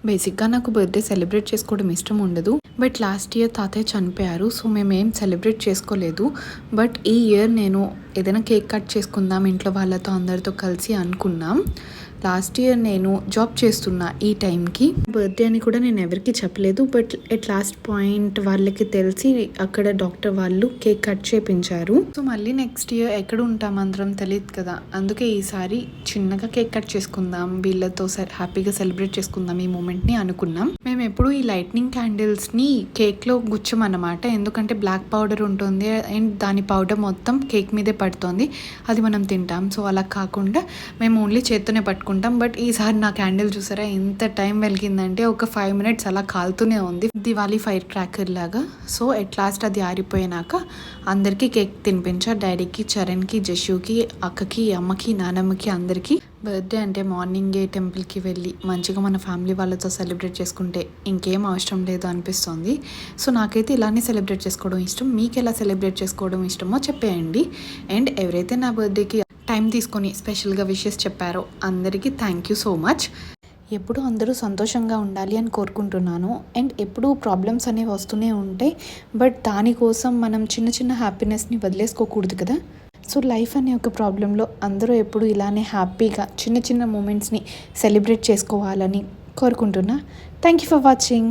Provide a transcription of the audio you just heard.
బేసిక్గా నాకు birthday celebrate చేసుకోవడం ఇష్టం ఉండదు. బట్ లాస్ట్ ఇయర్ తాతయ్య చనిపోయారు. సో మేమేం సెలబ్రేట్ చేసుకోలేదు. బట్ ఈ ఇయర్ నేను ఏదైనా కేక్ కట్ చేసుకుందాం ఇంట్లో వాళ్ళతో అందరితో కలిసి అనుకున్నాం. లాస్ట్ ఇయర్ నేను జాబ్ చేస్తున్నా ఈ టైంకి. బర్త్డే అని కూడా నేను ఎవరికి చెప్పలేదు. బట్ ఎట్ లాస్ట్ పాయింట్ వాళ్ళకి తెలిసి అక్కడ డాక్టర్ వాళ్ళు కేక్ కట్ చేయించారు. సో మళ్ళీ నెక్స్ట్ ఇయర్ ఎక్కడ ఉంటాం అందరం తెలియదు కదా. అందుకే ఈసారి చిన్నగా కేక్ కట్ చేసుకుందాం, వీళ్ళతో హ్యాపీగా సెలబ్రేట్ చేసుకుందాం ఈ మూమెంట్ని అనుకున్నాం. మేము ఎప్పుడు ఈ లైట్నింగ్ క్యాండిల్స్ని కేక్లో గుచ్చమన్నమాట. ఎందుకంటే బ్లాక్ పౌడర్ ఉంటుంది అండ్ దాని పౌడర్ మొత్తం కేక్ మీదే పడుతుంది, అది మనం తింటాం. సో అలా కాకుండా మేము ఓన్లీ చేత్తోనే పట్టుకుంటాం. బట్ ఈసారి నా క్యాండిల్ చూసారా ఎంత టైం వెలిగిందంటే ఒక 5 minutes అలా కాలుతూనే ఉంది, దివాళీ ఫైర్ క్రాకర్ లాగా. సో ఎట్ లాస్ట్ అది ఆరిపోయినాక అందరికీ కేక్ తినిపించా. డాడీకి, చరణ్కి, జషుకి, అక్కకి, అమ్మకి, నానమ్మకి, అందరికీ. బర్త్డే అంటే మార్నింగే టెంపుల్కి వెళ్ళి మంచిగా మన ఫ్యామిలీ వాళ్ళతో సెలబ్రేట్ చేసుకుంటే ఇంకేం అవసరం లేదు అనిపిస్తుంది. సో నాకైతే ఇలానే సెలబ్రేట్ చేసుకోవడం ఇష్టం. మీకు ఎలా సెలబ్రేట్ చేసుకోవడం ఇష్టమో చెప్పేయండి. అండ్ ఎవరైతే నా బర్త్డేకి టైం తీసుకొని స్పెషల్గా విషెస్ చెప్పారో అందరికీ థ్యాంక్ యూ సో మచ్. ఎప్పుడూ అందరూ సంతోషంగా ఉండాలి అని కోరుకుంటున్నాను. అండ్ ఎప్పుడూ ప్రాబ్లమ్స్ అనేవి వస్తూనే ఉంటాయి. బట్ దానికోసం మనం చిన్న చిన్న హ్యాపీనెస్ని వదిలేసుకోకూడదు కదా. సో లైఫ్ అనే ఒక ప్రాబ్లంలో అందరూ ఎప్పుడు ఇలానే హ్యాపీగా చిన్న చిన్న మూమెంట్స్ని సెలబ్రేట్ చేసుకోవాలని కోరుకుంటున్నా. Thank you for watching.